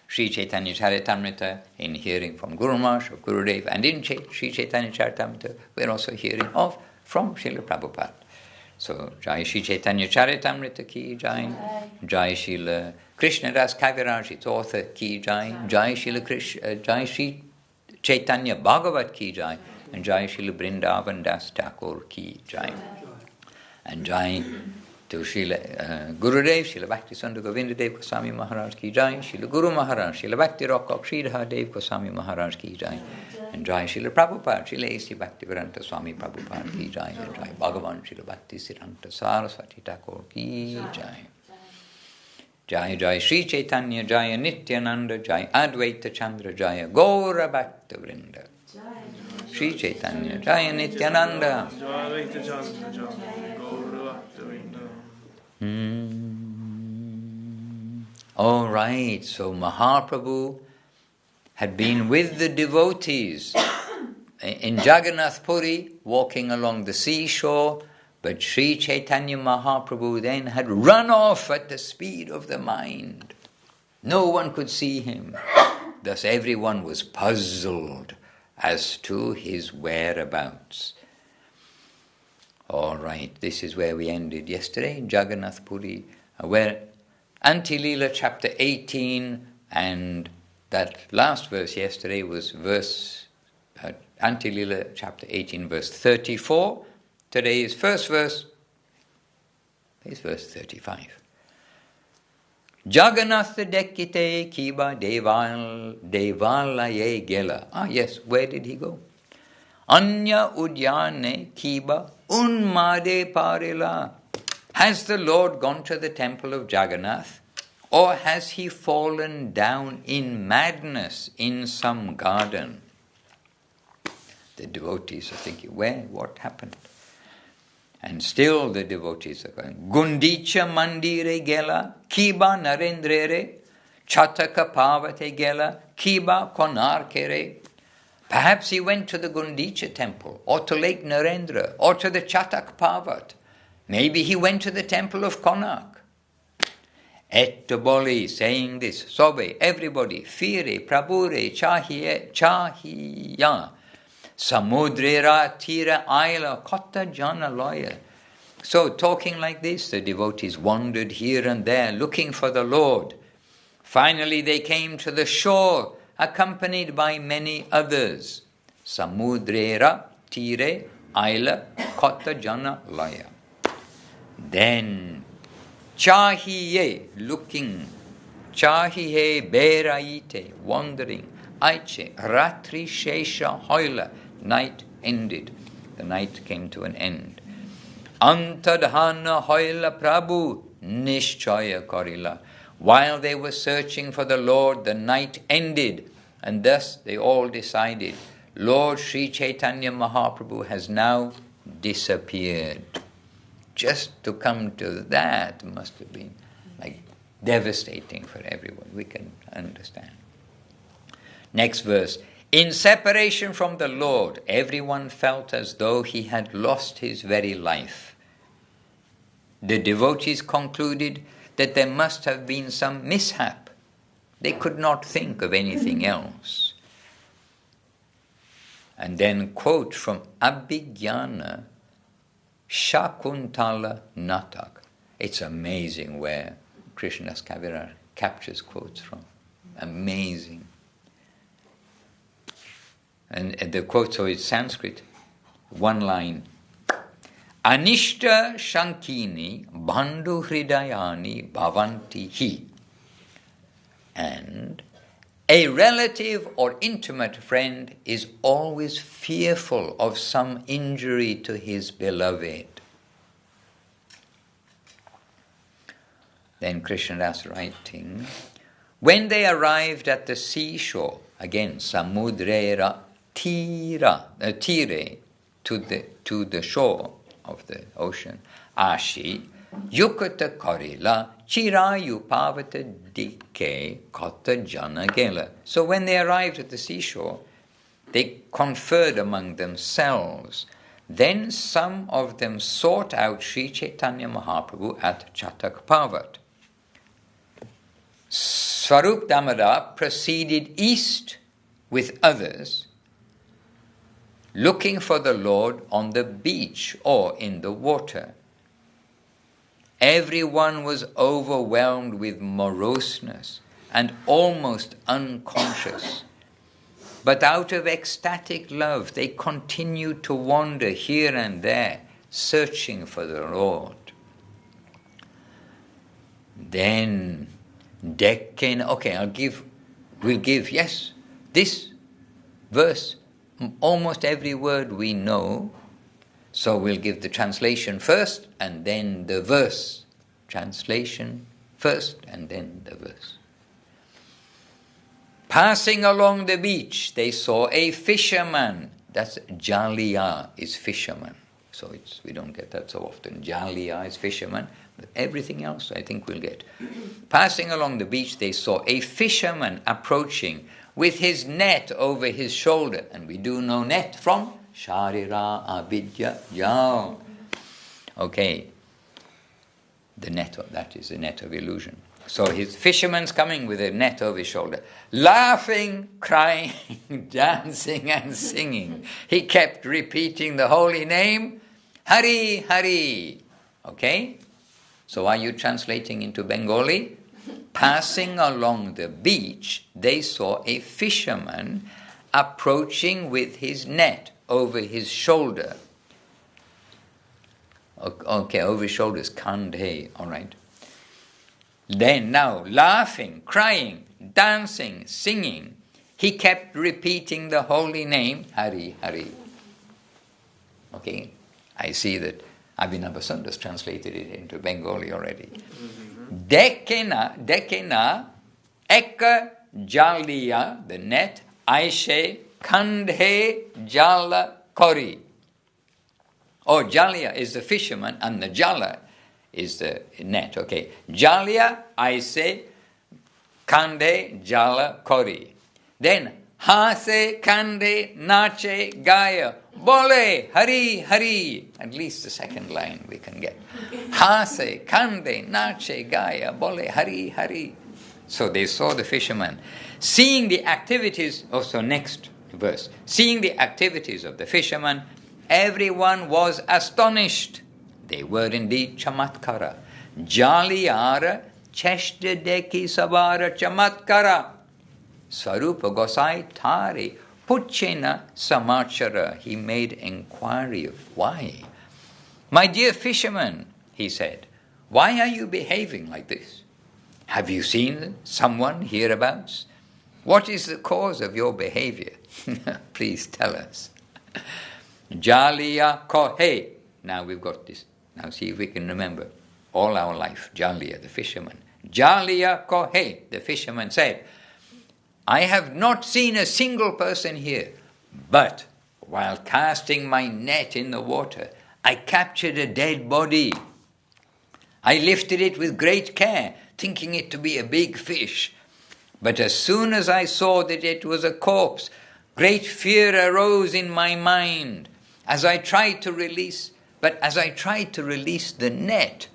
Sri Chaitanya Charitamrita, in hearing from Guru Maharaj or Gurudev, and in Sri Chaitanya Charitamrita, we're also hearing of from Srila Prabhupada. So, Jai Shri Chaitanya Charitamrita ki Jai, Jai Srila Krishna Das Kaviraj, its author ki Jai, Jai Jai Shri Chaitanya Bhagavat ki Jai, and Jai Srila Vrindavan Das Thakur ki Jai. And Jai to Srila Gurudev, Srila Bhakti Sundar Govinda Dev Goswami Maharaj ki Jai, Srila Guru Maharaj, Srila Bhakti Rock Sridhar Dev Goswami Maharaj ki Jai, and Jai Srila Prabhupada, Srila A.C. Bhaktivedanta Swami Prabhupada ki Jai, and Jai Bhagavan Srila Bhakti Siddhanta Saraswati Thakur ki Jai. Jai Jai Sri Chaitanya Jaya Nityananda Jai Advaita Chandra Jaya Gaura Bhakta Vrinda. Sri Chaitanya Jaya Nityananda. All right, so Mahaprabhu had been with the devotees in Jagannath Puri, walking along the seashore, but Sri Chaitanya Mahaprabhu then had run off at the speed of the mind. No one could see him. Thus everyone was puzzled as to his whereabouts. All right, this is where we ended yesterday in Jagannath Puri, where Antilila chapter 18, and that last verse yesterday was Antilila chapter 18 verse 34. Today's first verse is verse 35. Jagannath dekite kiba devalaye gela. Ah yes, where did he go? Anya udyane kiba unmade parila. Has the Lord gone to the temple of Jagannath, or has he fallen down in madness in some garden? The devotees are thinking, where? What happened? And still the devotees are going, Gundicha mandire gela, kiba narendrere, chataka pavate gela, kiba konarkere. Perhaps he went to the Gundicha temple, or to Lake Narendra, or to the Chatak Pavat. Maybe he went to the temple of Konark. Ettoboli, saying this, sobe, everybody, fire, prabhure, chahiya, samudrera, tira, aila, kotta, jana, loya. So, talking like this, the devotees wandered here and there, looking for the Lord. Finally, they came to the shore, accompanied by many others. Samudrera, tire, aila, kotta, jana, loya. Then, chahiye, looking, chahiye, beraite, wandering, aiche, ratri, shesha, hoila, night ended. The night came to an end. Antadhana, hoila, prabhu, nishchaya, korila. While they were searching for the Lord, the night ended, and thus they all decided, Lord Sri Chaitanya Mahaprabhu has now disappeared. Just to come to that must have been like devastating for everyone. We can understand. Next verse. In separation from the Lord, everyone felt as though he had lost his very life. The devotees concluded that there must have been some mishap. They could not think of anything else. And then quote from Abhigyana Shakuntala Natak. It's amazing where Krishnadas Kaviraj captures quotes from. Amazing. And the quotes are in Sanskrit. One line. Anishta Shankini Bandhu Hridayani Bhavanti Hi. And a relative or intimate friend is always fearful of some injury to his beloved. Then Krishnadas writing, when they arrived at the seashore, again, samudrera tire, to the shore of the ocean, ashi, yukata korila, chirayu pavata dike kata jana gela. So when they arrived at the seashore, they conferred among themselves. Then some of them sought out Sri Chaitanya Mahaprabhu at Chatak Pavat. Swarup Damodar proceeded east with others looking for the Lord on the beach or in the water. Everyone was overwhelmed with moroseness and almost unconscious. But out of ecstatic love, they continued to wander here and there, searching for the Lord. Then, yes, this verse, almost every word we know, so we'll give the translation first and then the verse. Translation first and then the verse. Passing along the beach, they saw a fisherman. That's Jalia is fisherman. So we don't get that so often. Jalia is fisherman. But everything else I think we'll get. Passing along the beach, they saw a fisherman approaching with his net over his shoulder. And we do know net from Sharira Avidya Yao. Okay. The net, that is the net of illusion. So his fisherman's coming with a net over his shoulder, laughing, crying, dancing and singing. He kept repeating the holy name, Hari, Hari. Okay? So are you translating into Bengali? Passing along the beach, they saw a fisherman approaching with his net over his shoulder. Okay, over his shoulders, kandhe, all right. Then now, laughing, crying, dancing, singing, he kept repeating the holy name, Hari, Hari. Okay, I see that Abhinava has translated it into Bengali already. Dekena, eka jalia, the net, aishe, kandhe jala kori. Oh, jalia is the fisherman and the jala is the net, okay. Jalia, aise, kande, jala, kori. Then, hase, kande, nache, gaya, bole, hari, hari. At least the second line we can get. Hase, kande, nache, gaya, bole, hari, hari. So they saw the fisherman. Seeing the activities, next verse. Seeing the activities of the fisherman, everyone was astonished. They were indeed chamatkara. Jaliyara cheshta deki sabara chamatkara. Swarupa Gosai Tari Puchena Samachara. He made inquiry of why. My dear fisherman, he said, why are you behaving like this? Have you seen someone hereabouts? What is the cause of your behavior? Please tell us. Jalia kohe. Now we've got this. Now see if we can remember all our life. Jalia, the fisherman. Jalia kohe, the fisherman said, I have not seen a single person here, but while casting my net in the water, I captured a dead body. I lifted it with great care, thinking it to be a big fish. But as soon as I saw that it was a corpse, great fear arose in my mind. As I tried to release the net,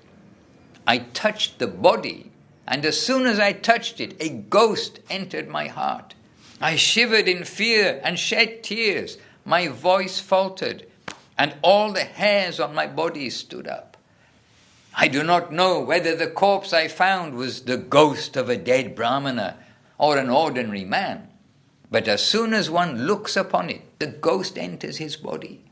I touched the body, and as soon as I touched it, a ghost entered my heart. I shivered in fear and shed tears. My voice faltered, and all the hairs on my body stood up. I do not know whether the corpse I found was the ghost of a dead Brahmana or an ordinary man, but as soon as one looks upon it, the ghost enters his body.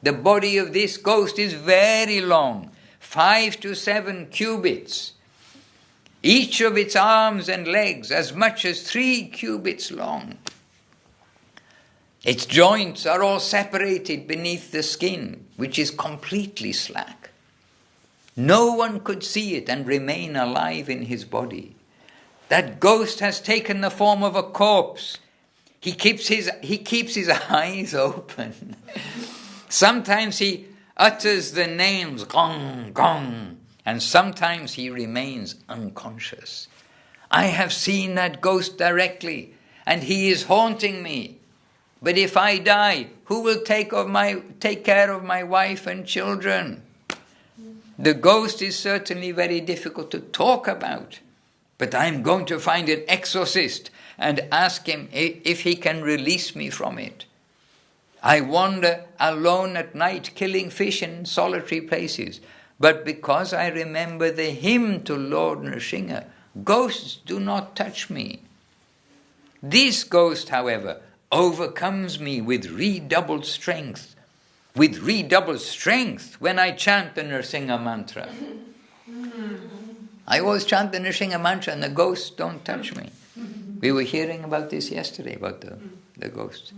The body of this ghost is very long, 5 to 7 cubits. Each of its arms and legs as much as 3 cubits long. Its joints are all separated beneath the skin, which is completely slack. No one could see it and remain alive in his body. That ghost has taken the form of a corpse. He keeps his eyes open. Sometimes he utters the names gong, gong, and sometimes he remains unconscious. I have seen that ghost directly, and he is haunting me. But if I die, who will take care of my wife and children? The ghost is certainly very difficult to talk about, but I'm going to find an exorcist and ask him if he can release me from it. I wander alone at night, killing fish in solitary places. But because I remember the hymn to Lord Nrsimha, ghosts do not touch me. This ghost, however, overcomes me with redoubled strength. With redoubled strength when I chant the Nrsimha mantra. I always chant the Nrsimha mantra and the ghosts don't touch me. We were hearing about this yesterday, about the ghosts.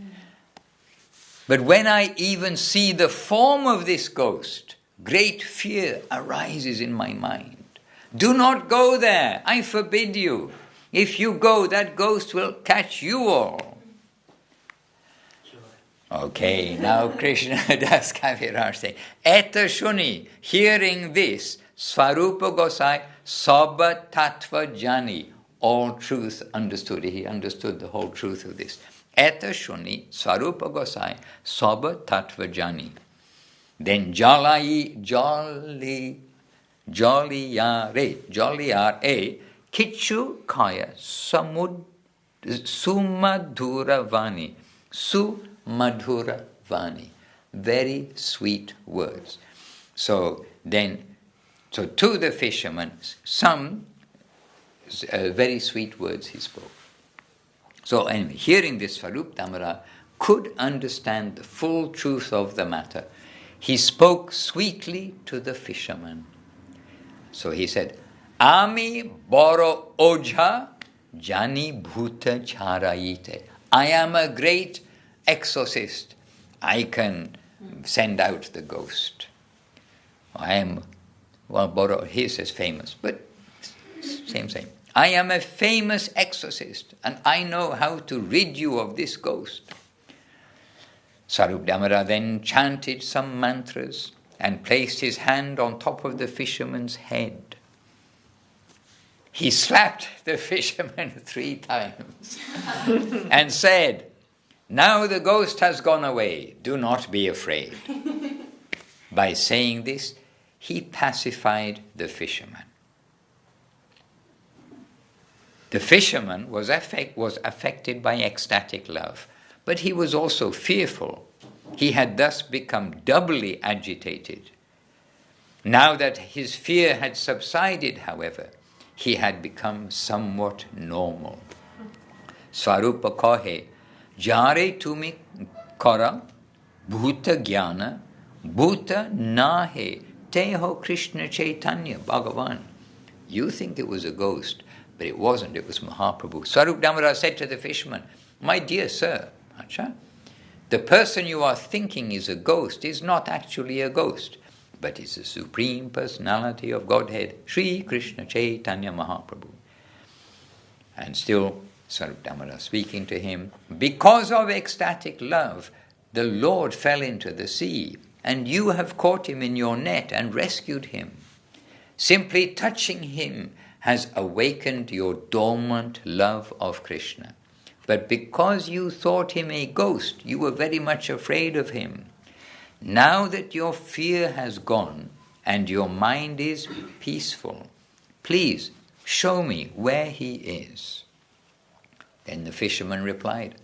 But when I even see the form of this ghost, great fear arises in my mind. Do not go there, I forbid you. If you go, that ghost will catch you all. Okay, now Krishna Das Kaviraj say, Eta Shuni, hearing this, Svarupa Gosai, Sabha Tattva Jani, all truth understood. He understood the whole truth of this. Eta Shuni, Svarupa Gosai, Sabha Tattva Jani. Then Jaliyare, Kichu Kaya, Sumadhuravani, Sumadhuravani. Very sweet words. So to the fisherman, some very sweet words he spoke. So anyway, hearing this, Swarup Damodar could understand the full truth of the matter. He spoke sweetly to the fisherman. So he said, Ami boro ojha jani bhuta charaite. I am a great exorcist. I can send out the ghost. I am, boro, he says famous, but same. I am a famous exorcist, and I know how to rid you of this ghost. Swarup Damodar then chanted some mantras and placed his hand on top of the fisherman's head. He slapped the fisherman 3 times and said, Now the ghost has gone away, do not be afraid. By saying this, he pacified the fisherman. The fisherman was affected by ecstatic love, but he was also fearful. He had thus become doubly agitated. Now that his fear had subsided, however, he had become somewhat normal. Swarupa kohe, Jare tumi kara, bhuta jnana, bhuta nahe, teho Krishna Chaitanya, Bhagavan. You think it was a ghost, but it wasn't, it was Mahaprabhu. Swarup Damodar said to the fisherman, My dear sir, the person you are thinking is a ghost is not actually a ghost, but is the Supreme Personality of Godhead, Sri Krishna Chaitanya Mahaprabhu. And still, Swarup Damodar speaking to him, because of ecstatic love, the Lord fell into the sea, and you have caught him in your net and rescued him. Simply touching him has awakened your dormant love of Krishna. But because you thought him a ghost, you were very much afraid of him. Now that your fear has gone and your mind is peaceful, please show me where he is. Then the fisherman replied,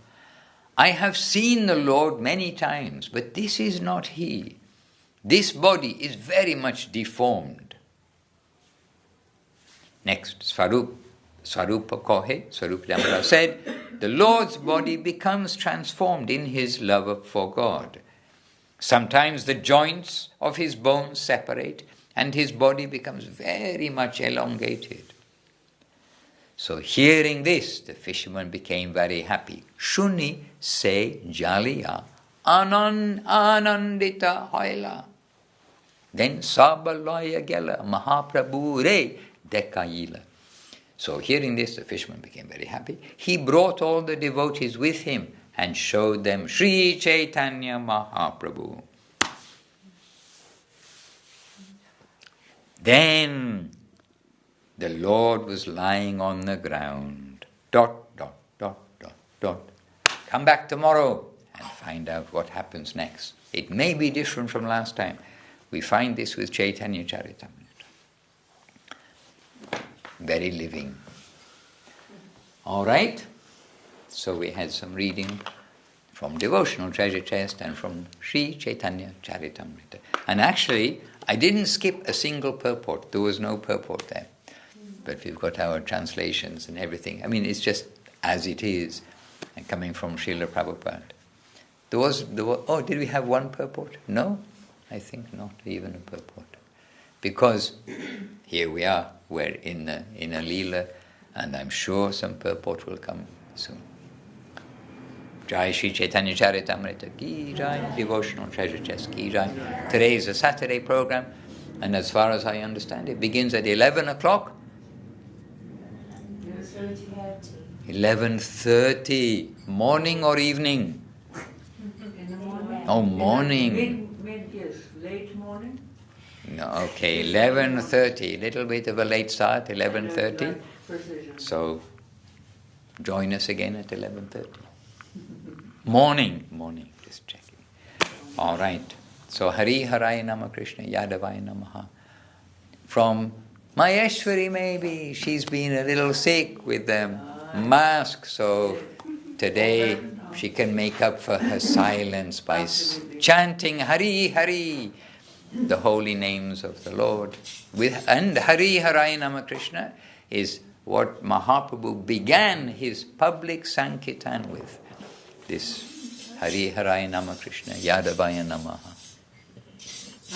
I have seen the Lord many times, but this is not he. This body is very much deformed. Next, Swarupa Kohe, Swarup Damodar said, the Lord's body becomes transformed in his love for God. Sometimes the joints of his bones separate and his body becomes very much elongated. So hearing this, the fisherman became very happy. Shuni se jaliya anandita hoila. Then sabaloya gela Mahaprabhu re dekaila. So hearing this, the fisherman became very happy. He brought all the devotees with him and showed them Sri Chaitanya Mahaprabhu. Then the Lord was lying on the ground. ... Come back tomorrow and find out what happens next. It may be different from last time. We find this with Chaitanya Charitamrita. Very living. All right. So we had some reading from Devotional Treasure Chest and from Sri Chaitanya Charitamrita. And actually, I didn't skip a single purport. There was no purport there. But we've got our translations and everything. I mean, it's just as it is, and coming from Srila Prabhupada. There was, did we have one purport? No, I think not even a purport. Because here we are, we're in a Leela, and I'm sure some purport will come soon. Jai Shri Chaitanya Charitamrita Ki Jai, Devotional Treasure Chest Ki Jai. Today is a Saturday program, and as far as I understand, it begins at 11 o'clock. 11:30. Morning or evening? In the morning. Oh, morning. Yes, late morning. No, okay, 11:30. Little bit of a late start, 11:30. Precision. So, join us again at 11:30. Morning, just checking. All right. So, Hari Haraya Nama Krishna Yadavaya Namaha. From Maheshwari, maybe she's been a little sick with the mask, so today she can make up for her silence by chanting Hari Hari, the holy names of the Lord. And Hari Haraya Nama Krishna is what Mahaprabhu began his public Sankirtan with. This Hari Haraya Nama Krishna Yadavaya Namaha.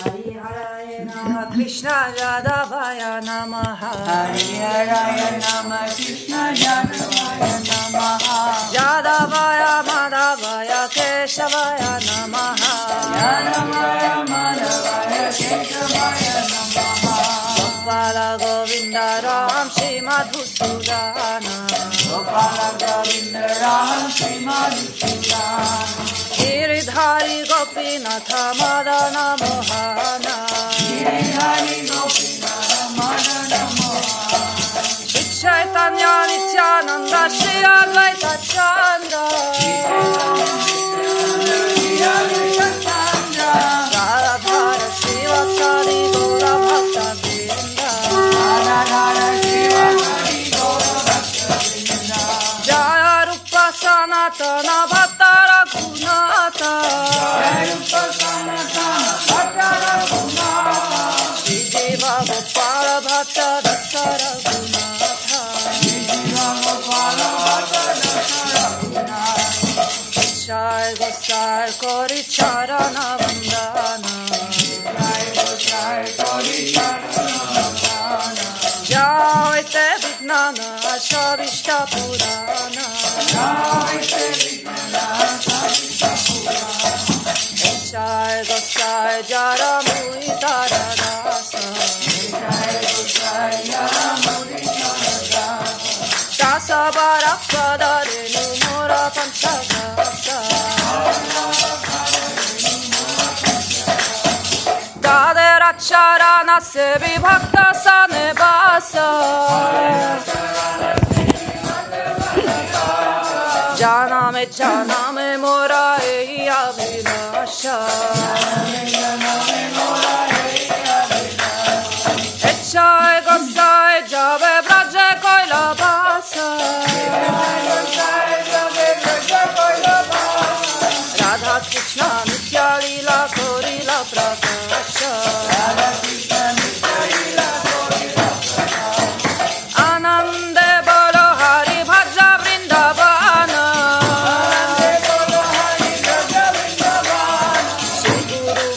Hari Haraya Nama Krishna Yadavaya Namaha. Hari Haraya Nama Krishna Yadavaya Namaha. Yadavaya Madhavaya Keshavaya Namaha. Yadavaya Madhavaya Keshavaya Namaha. Gopala Govinda Ram Shri Madhusudana. Gopala Govinda Ram Shri Madhusudan. Giridhari Gopinatha Madana Mohana. Giridhari Gopinatha Madana Mohana. Chaitanya Nityananda Shri Advaita Chandra. Radhara Srivasadi Gaura Bhakta Vrinda. Jaya Rupa Sanatana Bhatta Raghunatha. Shri Deva Gopala Bhatta Dasa Raghunatha. Jai Gosai Kori Charana Vandana. Jai Te Vignana Shavishta Purana. Jai Gosai Jara Muitara Dasa. Dasa Barapada Renu Mora Panchagasa. Dadera Charana Sevi Bhakta Sane Basa. Janame Mora Ei Avinasha. Echai Gosai Jave Braje Koila Basa. Radha Krishna Nitya Lila Korila Prakasha. Anande Bolo Hari Bhaja Vrindavana. Shri Guru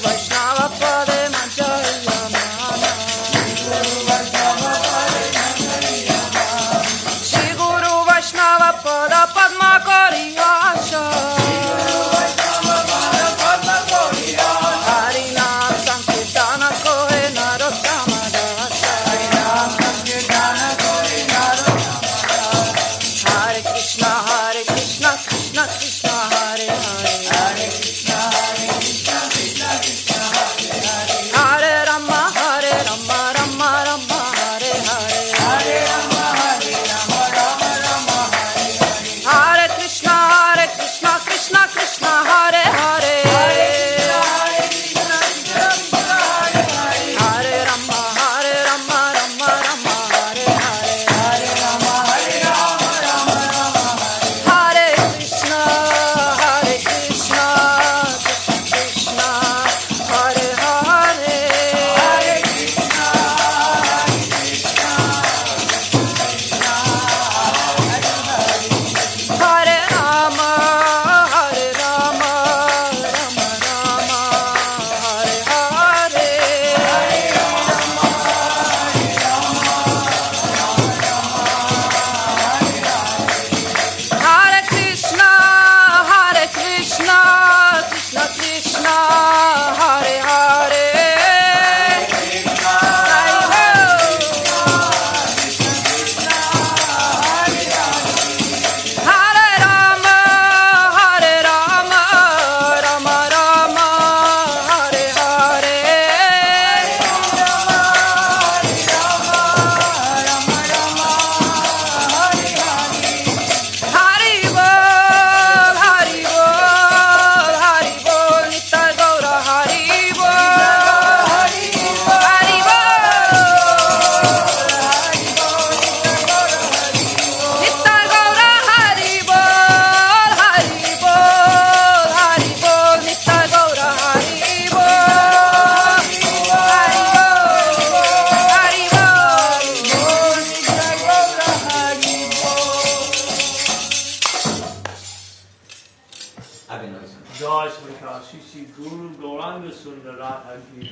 Jai Shri Guru Gauranga Sundarata Ki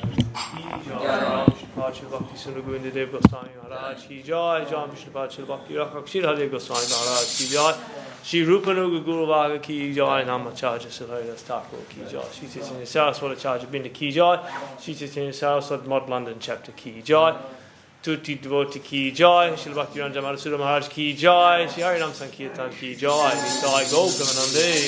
Jai Ram Shri Bhakti Sundar Govinda Dev Goswami Maharaj Ki Jai Jai Vishnu Shri Bhakti Rakha Shri Hare Goswami Maharaj Ki Jai Shri Rupanuga Guru Vaga Ki Jai Namacharya Sri Thakur Ki Jai Shri Chaitanya Saraswati Acharya Binda Ki Jai Shri Chaitanya Saraswati Mott London Chapter Ki Jai Tutti Devotee Ki Jai Shri Bhakti Madhusudan Maharaj Ki Jai Shri Harinam Sankirtan Ki Jai Nitai Gaukamanande